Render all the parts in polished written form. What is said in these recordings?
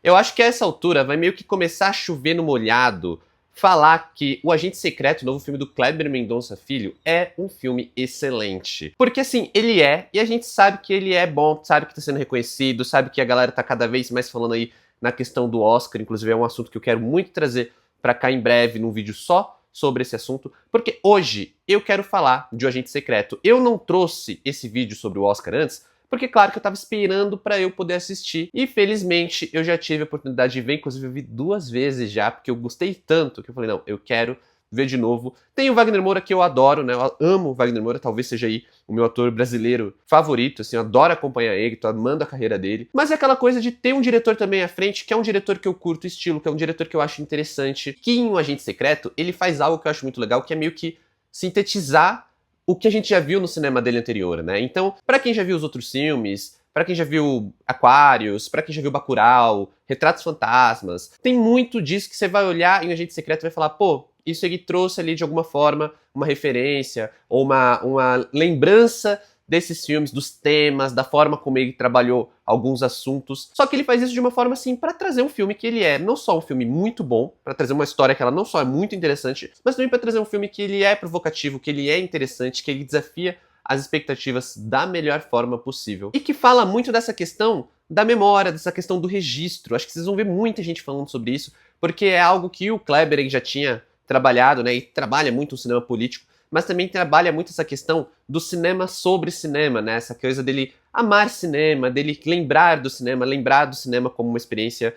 Eu acho que a essa altura vai meio que começar a chover no molhado falar que O Agente Secreto, o novo filme do Kleber Mendonça Filho, é um filme excelente. Porque assim, ele é, e a gente sabe que ele é bom, sabe que tá sendo reconhecido, sabe que a galera tá cada vez mais falando aí na questão do Oscar, inclusive é um assunto que eu quero muito trazer pra cá em breve, num vídeo só sobre esse assunto, porque hoje eu quero falar de O Agente Secreto. Eu não trouxe esse vídeo sobre o Oscar antes, porque claro que eu tava esperando pra eu poder assistir. E felizmente eu já tive a oportunidade de ver, inclusive eu vi 2 vezes já, porque eu gostei tanto que eu falei, não, eu quero ver de novo. Tem o Wagner Moura que eu adoro, né? Eu amo o Wagner Moura, talvez seja aí o meu ator brasileiro favorito, assim, eu adoro acompanhar ele, tô amando a carreira dele. Mas é aquela coisa de ter um diretor também à frente, que é um diretor que eu curto o estilo, que é um diretor que eu acho interessante, que em Um Agente Secreto, ele faz algo que eu acho muito legal, que é meio que sintetizar o que a gente já viu no cinema dele anterior, né? Então, pra quem já viu os outros filmes, pra quem já viu Aquários, pra quem já viu Bacurau, Retratos Fantasmas, tem muito disso que você vai olhar em Um Agente Secreto e vai falar, pô, isso ele trouxe ali de alguma forma uma referência ou uma lembrança desses filmes, dos temas, da forma como ele trabalhou alguns assuntos. Só que ele faz isso de uma forma assim para trazer um filme que ele é não só um filme muito bom, para trazer uma história que ela não só é muito interessante, mas também para trazer um filme que ele é provocativo, que ele é interessante, que ele desafia as expectativas da melhor forma possível. E que fala muito dessa questão da memória, dessa questão do registro. Acho que vocês vão ver muita gente falando sobre isso, porque é algo que o Kleber já tinha trabalhado, né, e trabalha muito o cinema político, mas também trabalha muito essa questão do cinema sobre cinema, né, essa coisa dele amar cinema, dele lembrar do cinema como uma experiência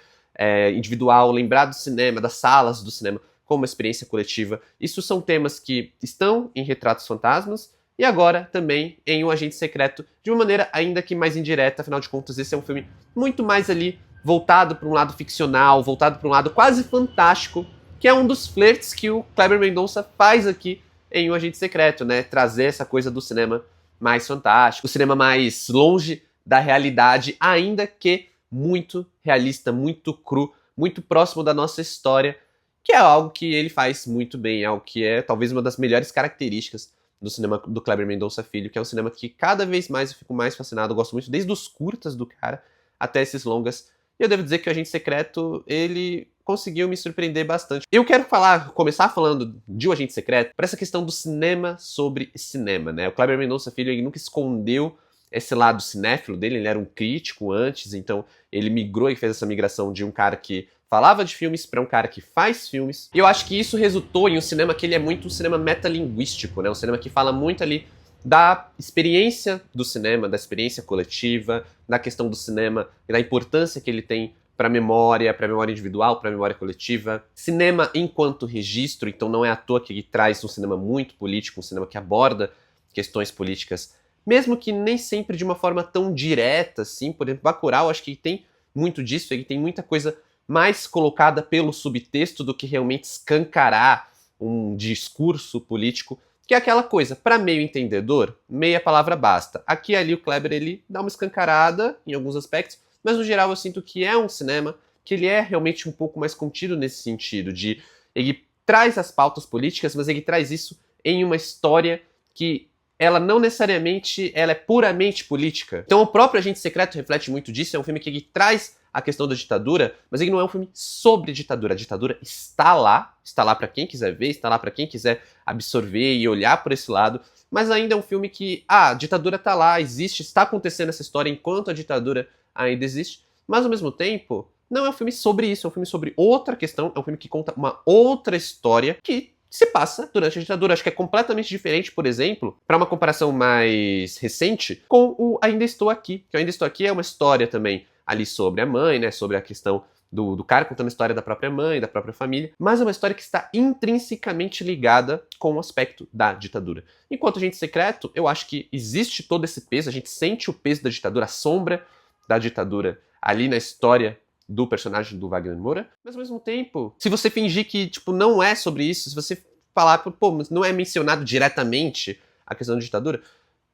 individual, lembrar do cinema, das salas do cinema como uma experiência coletiva. Isso são temas que estão em Retratos Fantasmas, e agora também em Um Agente Secreto, de uma maneira ainda que mais indireta, afinal de contas esse é um filme muito mais ali voltado para um lado ficcional, voltado para um lado quase fantástico, que é um dos flertes que o Kleber Mendonça faz aqui em Um Agente Secreto, né? Trazer essa coisa do cinema mais fantástico, o cinema mais longe da realidade, ainda que muito realista, muito cru, muito próximo da nossa história, que é algo que ele faz muito bem, é algo que é talvez uma das melhores características do cinema do Kleber Mendonça Filho, que é um cinema que cada vez mais eu fico mais fascinado, eu gosto muito desde os curtas do cara até esses longas. E eu devo dizer que o Agente Secreto, ele conseguiu me surpreender bastante. Eu quero começar falando de O Agente Secreto para essa questão do cinema sobre cinema, né? O Kleber Mendonça Filho, ele nunca escondeu esse lado cinéfilo dele, ele era um crítico antes, então ele migrou e fez essa migração de um cara que falava de filmes para um cara que faz filmes. E eu acho que isso resultou em um cinema que ele é muito um cinema metalinguístico, né? Um cinema que fala muito ali da experiência do cinema, da experiência coletiva, da questão do cinema e da importância que ele tem para a memória individual, para a memória coletiva. Cinema enquanto registro, então não é à toa que ele traz um cinema muito político, um cinema que aborda questões políticas, mesmo que nem sempre de uma forma tão direta, assim. Por exemplo, Bacurau, acho que ele tem muito disso, ele tem muita coisa mais colocada pelo subtexto do que realmente escancarar um discurso político, que é aquela coisa, para meio entendedor, meia palavra basta. Aqui e ali o Kleber, ele dá uma escancarada em alguns aspectos, mas no geral eu sinto que é um cinema que ele é realmente um pouco mais contido nesse sentido, de ele traz as pautas políticas, mas ele traz isso em uma história que ela não necessariamente ela é puramente política. Então o próprio Agente Secreto reflete muito disso, é um filme que ele traz a questão da ditadura, mas ele não é um filme sobre ditadura. A ditadura está lá para quem quiser ver, está lá para quem quiser absorver e olhar por esse lado, mas ainda é um filme que, a ditadura está lá, existe, está acontecendo essa história enquanto a ditadura ainda existe, mas ao mesmo tempo, não é um filme sobre isso, é um filme sobre outra questão, é um filme que conta uma outra história que se passa durante a ditadura. Acho que é completamente diferente, por exemplo, para uma comparação mais recente, com o Ainda Estou Aqui, que o Ainda Estou Aqui é uma história também ali sobre a mãe, né, sobre a questão do cara contando a história da própria mãe, da própria família, mas é uma história que está intrinsecamente ligada com o aspecto da ditadura. Enquanto Agente Secreto, eu acho que existe todo esse peso, a gente sente o peso da ditadura, a sombra da ditadura ali na história do personagem do Wagner Moura, mas ao mesmo tempo, se você fingir que, tipo, não é sobre isso, se você falar, pô, mas não é mencionado diretamente a questão da ditadura,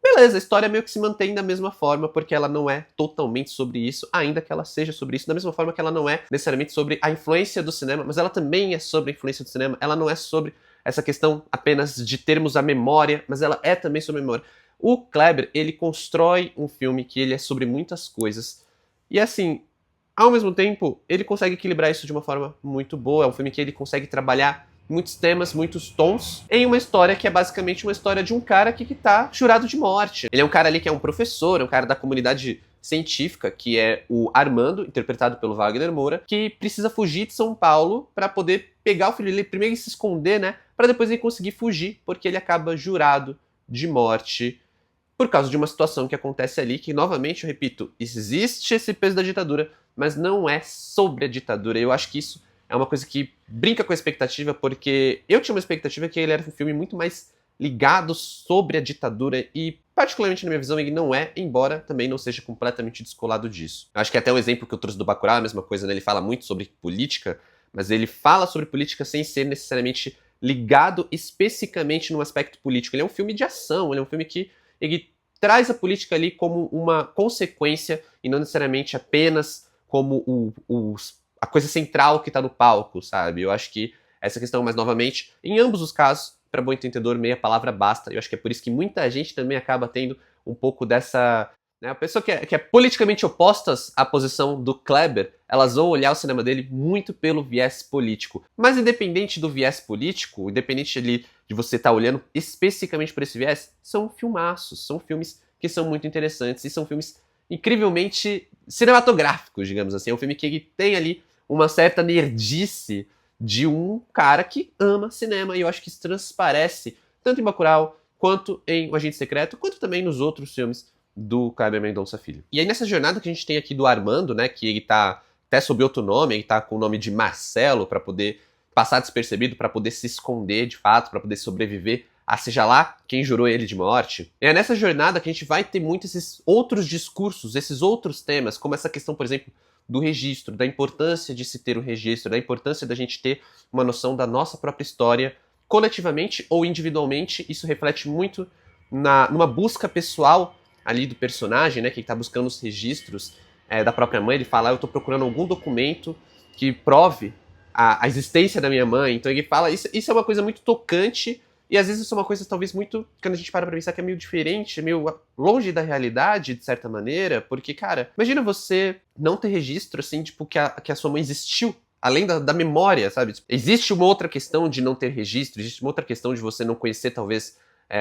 beleza, a história meio que se mantém da mesma forma, porque ela não é totalmente sobre isso, ainda que ela seja sobre isso, da mesma forma que ela não é necessariamente sobre a influência do cinema, mas ela também é sobre a influência do cinema, ela não é sobre essa questão apenas de termos a memória, mas ela é também sobre a memória. O Kleber, ele constrói um filme que ele é sobre muitas coisas, e assim, ao mesmo tempo, ele consegue equilibrar isso de uma forma muito boa. É um filme que ele consegue trabalhar muitos temas, muitos tons, em uma história que é basicamente uma história de um cara que tá jurado de morte. Ele é um cara ali que é um professor, é um cara da comunidade científica, que é o Armando, interpretado pelo Wagner Moura, que precisa fugir de São Paulo para poder pegar o filho dele, primeiro se esconder, né, para depois ele conseguir fugir, porque ele acaba jurado de morte por causa de uma situação que acontece ali, que, novamente, eu repito, existe esse peso da ditadura, mas não é sobre a ditadura. Eu acho que isso é uma coisa que brinca com a expectativa, porque eu tinha uma expectativa que ele era um filme muito mais ligado sobre a ditadura e, particularmente na minha visão, ele não é, embora também não seja completamente descolado disso. Eu acho que até um exemplo que eu trouxe do Bacurau é a mesma coisa, né? Ele fala muito sobre política, mas ele fala sobre política sem ser necessariamente ligado especificamente num aspecto político. Ele é um filme de ação, ele é um filme que ele traz a política ali como uma consequência e não necessariamente apenas como a coisa central que tá no palco, sabe? Eu acho que essa questão, mas novamente, em ambos os casos, para bom entendedor, meia palavra basta. Eu acho que é por isso que muita gente também acaba tendo um pouco dessa... Né, a pessoa que é politicamente opostas à posição do Kleber, elas vão olhar o cinema dele muito pelo viés político. Mas independente do viés político, independente ali de você estar olhando especificamente por esse viés, são filmaços, são filmes que são muito interessantes e são filmes incrivelmente cinematográficos, digamos assim. É um filme que ele tem ali uma certa nerdice de um cara que ama cinema, e eu acho que isso transparece tanto em Bacurau, quanto em O Agente Secreto, quanto também nos outros filmes do Kleber Mendonça Filho. E aí nessa jornada que a gente tem aqui do Armando, né, que ele tá até sob outro nome, ele tá com o nome de Marcelo para poder passar despercebido, para poder se esconder de fato, para poder sobreviver a seja lá quem jurou ele de morte. E é nessa jornada que a gente vai ter muitos esses outros discursos, esses outros temas, como essa questão, por exemplo, do registro, da importância de se ter um registro, da importância da gente ter uma noção da nossa própria história, coletivamente ou individualmente. Isso reflete muito numa busca pessoal ali do personagem, né, que está buscando os registros da própria mãe. Ele fala, eu estou procurando algum documento que prove a existência da minha mãe. Então ele fala, isso é uma coisa muito tocante, e às vezes isso é uma coisa talvez muito, quando a gente para pra pensar, que é meio diferente, meio longe da realidade, de certa maneira, porque, cara, imagina você não ter registro, assim, tipo, que a sua mãe existiu, além da memória, sabe? Existe uma outra questão de não ter registro, existe uma outra questão de você não conhecer, talvez,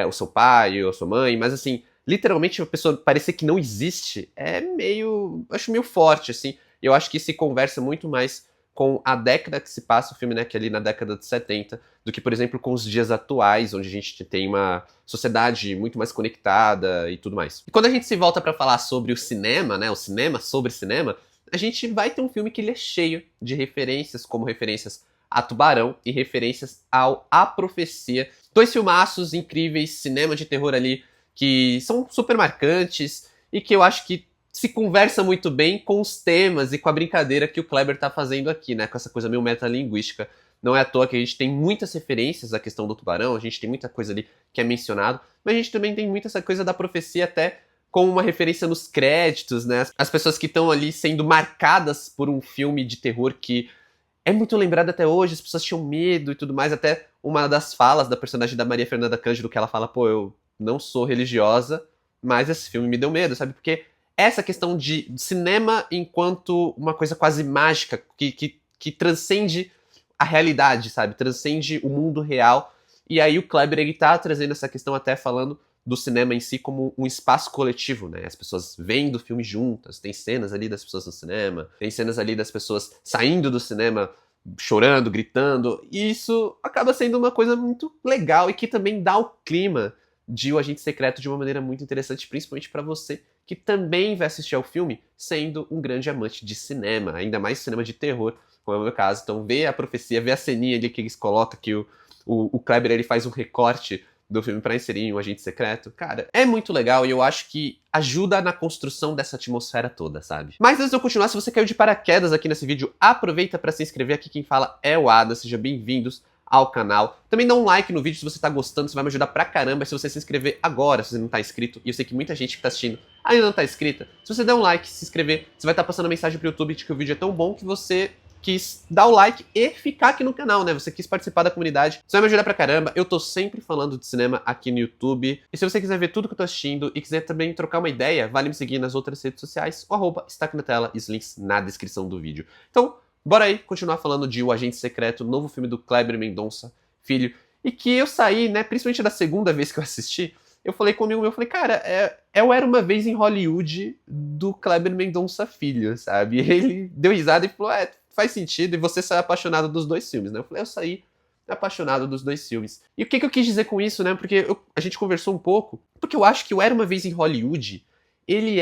o seu pai ou a sua mãe, mas, assim, literalmente a pessoa parecer que não existe é meio, acho meio forte, assim. Eu acho que se conversa muito mais com a década que se passa o filme, né, que é ali na década de 70, do que, por exemplo, com os dias atuais, onde a gente tem uma sociedade muito mais conectada e tudo mais. E quando a gente se volta para falar sobre o cinema, né, o cinema sobre cinema, a gente vai ter um filme que ele é cheio de referências, como referências a Tubarão e referências ao A Profecia. Dois filmaços incríveis, cinema de terror ali, que são super marcantes e que eu acho que se conversa muito bem com os temas e com a brincadeira que o Kleber tá fazendo aqui, né? Com essa coisa meio metalinguística. Não é à toa que a gente tem muitas referências à questão do tubarão, a gente tem muita coisa ali que é mencionado, mas a gente também tem muita essa coisa da profecia até com uma referência nos créditos, né? As pessoas que estão ali sendo marcadas por um filme de terror que é muito lembrado até hoje, as pessoas tinham medo e tudo mais. Até uma das falas da personagem da Maria Fernanda Cândido, que ela fala, pô, eu não sou religiosa, mas esse filme me deu medo, sabe? Porque essa questão de cinema enquanto uma coisa quase mágica, que transcende a realidade, sabe? Transcende o mundo real. E aí o Kleber, ele tá trazendo essa questão até falando do cinema em si como um espaço coletivo, né? As pessoas vendo o filme juntas, tem cenas ali das pessoas no cinema, tem cenas ali das pessoas saindo do cinema chorando, gritando, e isso acaba sendo uma coisa muito legal e que também dá o clima de O Agente Secreto de uma maneira muito interessante, principalmente para você que também vai assistir ao filme sendo um grande amante de cinema, ainda mais cinema de terror, como é o meu caso. Então vê a profecia, vê a ceninha ali que eles colocam, que o Kleber ele faz um recorte do filme para inserir em Um Agente Secreto. Cara, é muito legal e eu acho que ajuda na construção dessa atmosfera toda, sabe? Mas antes de eu continuar, se você caiu de paraquedas aqui nesse vídeo, aproveita para se inscrever. Aqui quem fala é o Ada, sejam bem-vindos ao canal. Também dá um like no vídeo se você tá gostando, isso vai me ajudar pra caramba se você se inscrever agora, se você não tá inscrito. E eu sei que muita gente que tá assistindo ainda não tá inscrita. Se você der um like, se inscrever, você vai estar passando a mensagem pro YouTube de que o vídeo é tão bom que você quis dar o like e ficar aqui no canal, né? Você quis participar da comunidade. Isso vai me ajudar pra caramba. Eu tô sempre falando de cinema aqui no YouTube. E se você quiser ver tudo que eu tô assistindo e quiser também trocar uma ideia, vale me seguir nas outras redes sociais. O arroba está aqui na tela e os links na descrição do vídeo. Então, bora aí continuar falando de O Agente Secreto, novo filme do Kleber Mendonça Filho. E que eu saí, né, principalmente da segunda vez que eu assisti, eu falei comigo, eu falei, cara, eu Era Uma Vez em Hollywood do Kleber Mendonça Filho, sabe? E ele deu risada e falou, faz sentido, e você saiu apaixonado dos dois filmes, né? Eu falei, eu saí apaixonado dos dois filmes. E o que eu quis dizer com isso, né? Porque a gente conversou um pouco, porque eu acho que o Era Uma Vez em Hollywood, ele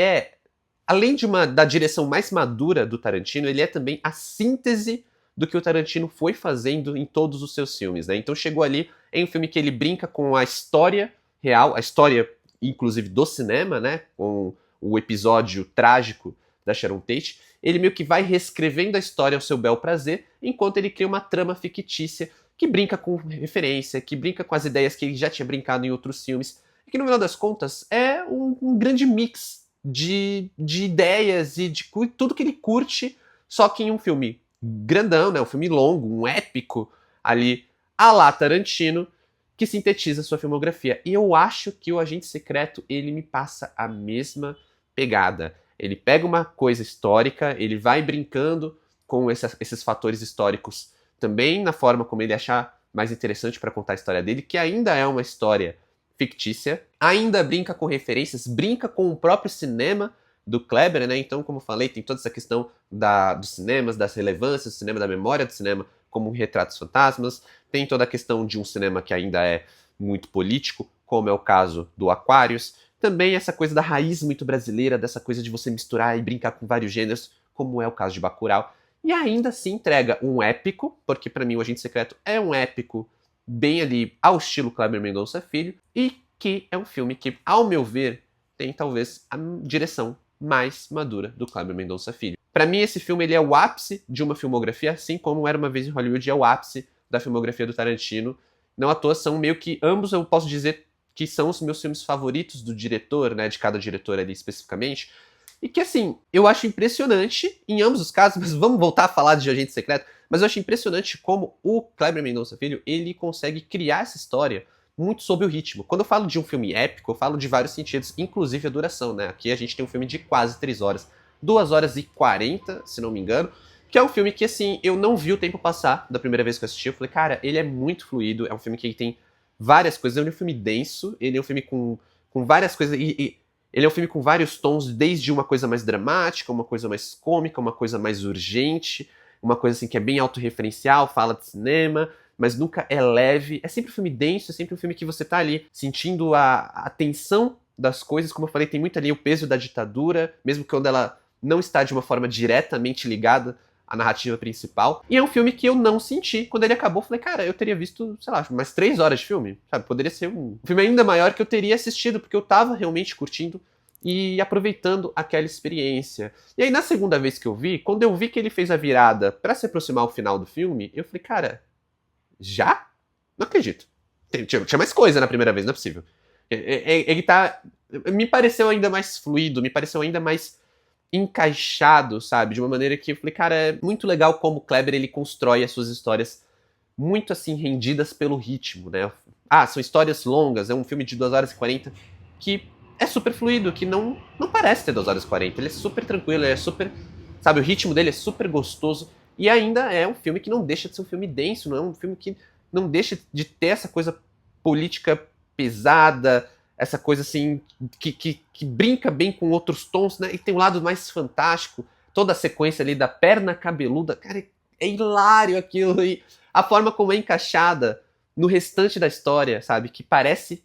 além da direção mais madura do Tarantino, ele é também a síntese do que o Tarantino foi fazendo em todos os seus filmes, né? Então chegou ali em um filme que ele brinca com a história real, a história, inclusive, do cinema, né? Com o episódio trágico da Sharon Tate. Ele meio que vai reescrevendo a história ao seu bel prazer, enquanto ele cria uma trama fictícia que brinca com referência, que brinca com as ideias que ele já tinha brincado em outros filmes, e que no final das contas é um grande mix de ideias e de tudo que ele curte, só que em um filme grandão, né, um filme longo, um épico ali, à la Tarantino, que sintetiza sua filmografia. E eu acho que o Agente Secreto, ele me passa a mesma pegada. Ele pega uma coisa histórica, ele vai brincando com esses fatores históricos também na forma como ele achar mais interessante para contar a história dele, que ainda é uma história fictícia, ainda brinca com referências, brinca com o próprio cinema do Kleber, né? Então, como eu falei, tem toda essa questão dos cinemas, das relevâncias do cinema, da memória do cinema, como Retratos Fantasmas, tem toda a questão de um cinema que ainda é muito político, como é o caso do Aquarius, também essa coisa da raiz muito brasileira, dessa coisa de você misturar e brincar com vários gêneros, como é o caso de Bacurau, e ainda assim entrega um épico, porque para mim o Agente Secreto é um épico bem ali ao estilo Kleber Mendonça Filho, e que é um filme que, ao meu ver, tem talvez a direção mais madura do Kleber Mendonça Filho. Para mim, esse filme ele é o ápice de uma filmografia, assim como Era Uma Vez em Hollywood é o ápice da filmografia do Tarantino. Não à toa, são meio que ambos, eu posso dizer que são os meus filmes favoritos do diretor, né, de cada diretor ali especificamente. E que, assim, eu acho impressionante em ambos os casos, mas vamos voltar a falar de Agente Secreto, mas eu acho impressionante como o Kleber Mendonça Filho, ele consegue criar essa história muito sob o ritmo. Quando eu falo de um filme épico, eu falo de vários sentidos, inclusive a duração, né? Aqui a gente tem um filme de quase 3 horas, 2 horas e 40, se não me engano, que é um filme que, assim, eu não vi o tempo passar da primeira vez que eu assisti. Eu falei, cara, ele é muito fluido, é um filme que tem várias coisas, ele é um filme denso, ele é um filme com várias coisas, e ele é um filme com vários tons, desde uma coisa mais dramática, uma coisa mais cômica, uma coisa mais urgente, uma coisa assim que é bem autorreferencial, fala de cinema, mas nunca é leve. É sempre um filme denso, é sempre um filme que você tá ali sentindo a tensão das coisas. Como eu falei, tem muito ali o peso da ditadura, mesmo quando ela não está de uma forma diretamente ligada à narrativa principal. E é um filme que eu não senti. Quando ele acabou, eu falei, cara, eu teria visto, sei lá, mais 3 horas de filme, sabe? Poderia ser um filme ainda maior que eu teria assistido, porque eu tava realmente curtindo e aproveitando aquela experiência. E aí, na segunda vez que eu vi, quando eu vi que ele fez a virada pra se aproximar ao final do filme, eu falei, cara, já? Não acredito. Tinha mais coisa na primeira vez, não é possível. Ele tá... Me pareceu ainda mais fluido, me pareceu ainda mais encaixado, sabe? De uma maneira que eu falei, cara, é muito legal como o Kleber ele constrói as suas histórias muito assim, rendidas pelo ritmo, né? Ah, são histórias longas, é um filme de 2 horas e 40 que é super fluido, que não parece ter 2 horas e 40. Ele é super tranquilo, ele é super... Sabe, o ritmo dele é super gostoso. E ainda é um filme que não deixa de ser um filme denso, não é um filme que não deixa de ter essa coisa política pesada, essa coisa assim, que brinca bem com outros tons, né? E tem um lado mais fantástico, toda a sequência ali da perna cabeluda, cara, é hilário aquilo, e a forma como é encaixada no restante da história, sabe? Que parece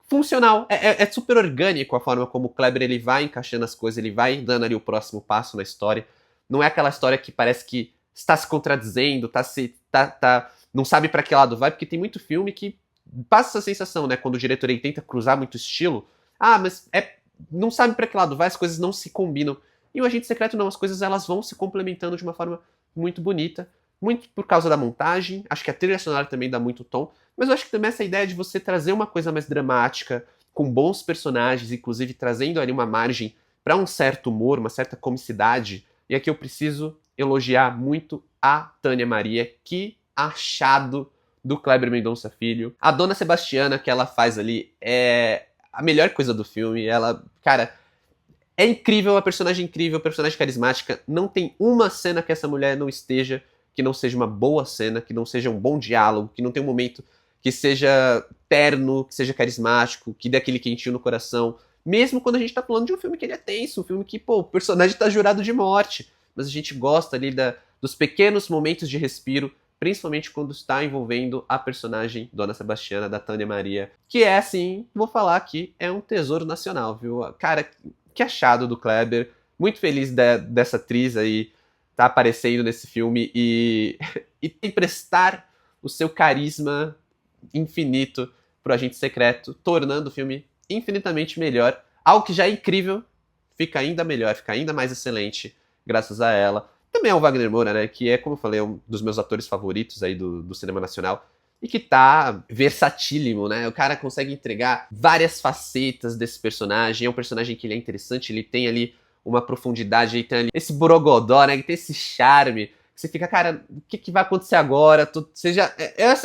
funcional, é super orgânico a forma como o Kleber ele vai encaixando as coisas, ele vai dando ali o próximo passo na história. Não é aquela história que parece que está se contradizendo, não sabe para que lado vai, porque tem muito filme que passa essa sensação, né? Quando o diretor ele tenta cruzar muito estilo, mas não sabe para que lado vai, as coisas não se combinam. E o Agente Secreto não, as coisas elas vão se complementando de uma forma muito bonita, muito por causa da montagem, acho que a trilha sonora também dá muito tom, mas eu acho que também essa ideia de você trazer uma coisa mais dramática, com bons personagens, inclusive trazendo ali uma margem para um certo humor, uma certa comicidade, e aqui eu preciso elogiar muito a Tânia Maria. Que achado do Kleber Mendonça Filho. A Dona Sebastiana que ela faz ali é a melhor coisa do filme. Ela, cara, é incrível, a personagem carismática. Não tem uma cena que essa mulher não esteja, que não seja uma boa cena, que não seja um bom diálogo, que não tenha um momento que seja terno, que seja carismático, que dê aquele quentinho no coração. Mesmo quando a gente tá falando de um filme que ele é tenso, um filme que, pô, o personagem tá jurado de morte. Mas a gente gosta ali dos pequenos momentos de respiro, principalmente quando está envolvendo a personagem Dona Sebastiana, da Tânia Maria, que é, assim, vou falar aqui, é um tesouro nacional, viu? Cara, que achado do Kleber, muito feliz dessa atriz aí tá aparecendo nesse filme e emprestar o seu carisma infinito pro Agente Secreto, tornando o filme infinitamente melhor. Algo que já é incrível, fica ainda melhor, fica ainda mais excelente, graças a ela. Também é o Wagner Moura, né, que é, como eu falei, um dos meus atores favoritos aí do cinema nacional, e que tá versatílimo, né? O cara consegue entregar várias facetas desse personagem. É um personagem que ele é interessante, ele tem ali uma profundidade, ele tem ali esse borogodó, né? Ele tem esse charme. Você fica, cara, o que vai acontecer agora? Você já,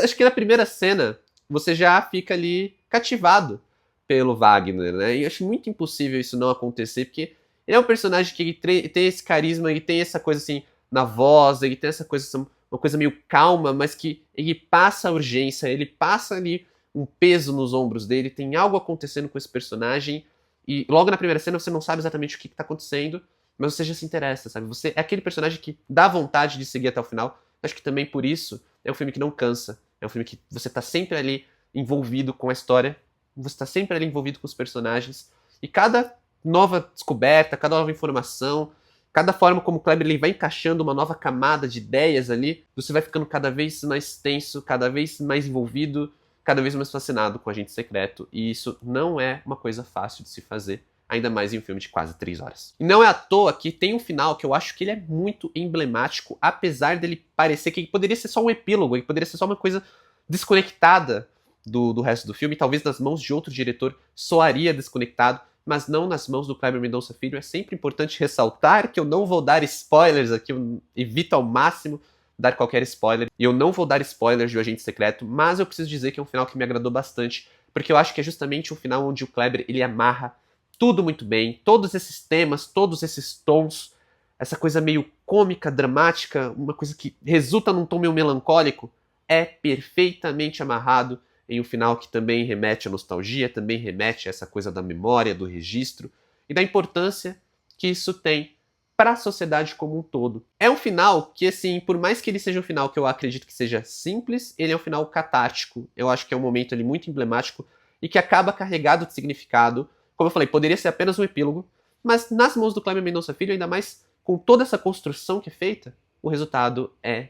acho que na primeira cena você já fica ali cativado pelo Wagner, né? E eu acho muito impossível isso não acontecer, porque ele é um personagem que tem esse carisma, ele tem essa coisa assim na voz, ele tem essa coisa assim, uma coisa meio calma, mas que ele passa a urgência, ele passa ali um peso nos ombros dele, tem algo acontecendo com esse personagem, e logo na primeira cena você não sabe exatamente o que está acontecendo, mas você já se interessa, sabe? Você é aquele personagem que dá vontade de seguir até o final. Acho que também por isso é um filme que não cansa, é um filme que você está sempre ali envolvido com a história, você está sempre ali envolvido com os personagens, e cada nova descoberta, cada nova informação, cada forma como o Kleber ele vai encaixando uma nova camada de ideias ali, você vai ficando cada vez mais tenso, cada vez mais envolvido, cada vez mais fascinado com o Agente Secreto. E isso não é uma coisa fácil de se fazer, ainda mais em um filme de quase 3 horas. E não é à toa que tem um final que eu acho que ele é muito emblemático, apesar dele parecer que ele poderia ser só um epílogo, ele poderia ser só uma coisa desconectada do resto do filme, talvez nas mãos de outro diretor soaria desconectado, mas não nas mãos do Kleber Mendonça Filho. É sempre importante ressaltar que eu não vou dar spoilers aqui, eu evito ao máximo dar qualquer spoiler, e eu não vou dar spoilers de O Agente Secreto, mas eu preciso dizer que é um final que me agradou bastante, porque eu acho que é justamente um final onde o Kleber ele amarra tudo muito bem, todos esses temas, todos esses tons, essa coisa meio cômica, dramática, uma coisa que resulta num tom meio melancólico, é perfeitamente amarrado em um final que também remete à nostalgia, também remete a essa coisa da memória, do registro e da importância que isso tem para a sociedade como um todo. É um final que, assim, por mais que ele seja um final que eu acredito que seja simples, ele é um final catártico. Eu acho que é um momento ali muito emblemático e que acaba carregado de significado. Como eu falei, poderia ser apenas um epílogo, mas nas mãos do Kleber Mendonça Filho, ainda mais com toda essa construção que é feita, o resultado é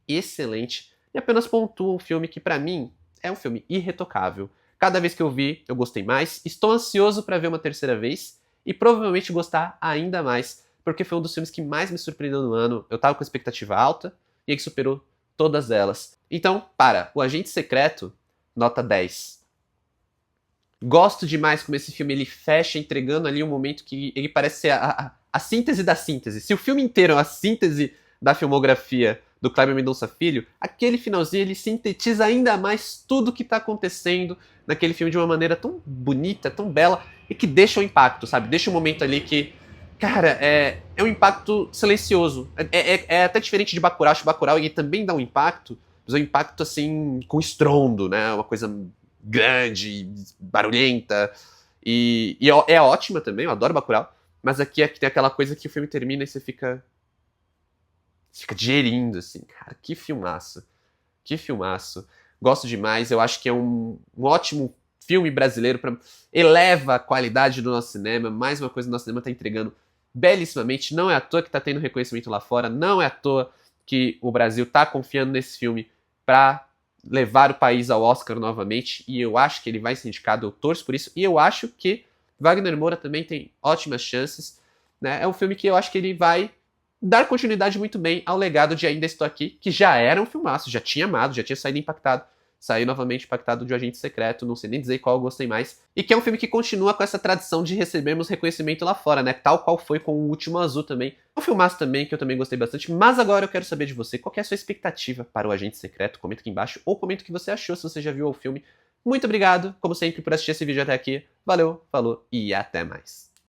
excelente e apenas pontua um filme que, para mim, é um filme irretocável. Cada vez que eu vi, eu gostei mais. Estou ansioso para ver uma terceira vez e provavelmente gostar ainda mais, porque foi um dos filmes que mais me surpreendeu no ano. Eu tava com expectativa alta e ele superou todas elas. Então, para O Agente Secreto, nota 10. Gosto demais como esse filme ele fecha entregando ali um momento que ele parece ser a síntese da síntese. Se o filme inteiro é a síntese da filmografia do Kleber Mendonça Filho, aquele finalzinho ele sintetiza ainda mais tudo que tá acontecendo naquele filme de uma maneira tão bonita, tão bela, e que deixa um impacto, sabe? Deixa um momento ali que, cara, é um impacto silencioso. É até diferente de Bacurau. Acho que Bacurau ele também dá um impacto, mas é um impacto, assim, com estrondo, né? Uma coisa grande, barulhenta, e é ótima também, eu adoro Bacurau, mas aqui tem aquela coisa que o filme termina e você fica digerindo, assim, cara, que filmaço. Que filmaço. Gosto demais, eu acho que é um ótimo filme brasileiro, eleva a qualidade do nosso cinema, mais uma coisa que o nosso cinema está entregando belíssimamente, não é à toa que está tendo reconhecimento lá fora, não é à toa que o Brasil está confiando nesse filme para levar o país ao Oscar novamente, e eu acho que ele vai ser indicado, eu torço por isso, e eu acho que Wagner Moura também tem ótimas chances, né? É um filme que eu acho que ele vai dar continuidade muito bem ao legado de Ainda Estou Aqui, que já era um filmaço, já tinha amado, já tinha saído impactado, saiu novamente impactado de O Agente Secreto, não sei nem dizer qual eu gostei mais, e que é um filme que continua com essa tradição de recebermos reconhecimento lá fora, né, tal qual foi com O Último Azul também. É um filmaço também, que eu também gostei bastante, mas agora eu quero saber de você, qual que é a sua expectativa para o Agente Secreto? Comenta aqui embaixo, ou comenta o que você achou, se você já viu o filme. Muito obrigado, como sempre, por assistir esse vídeo até aqui. Valeu, falou e até mais.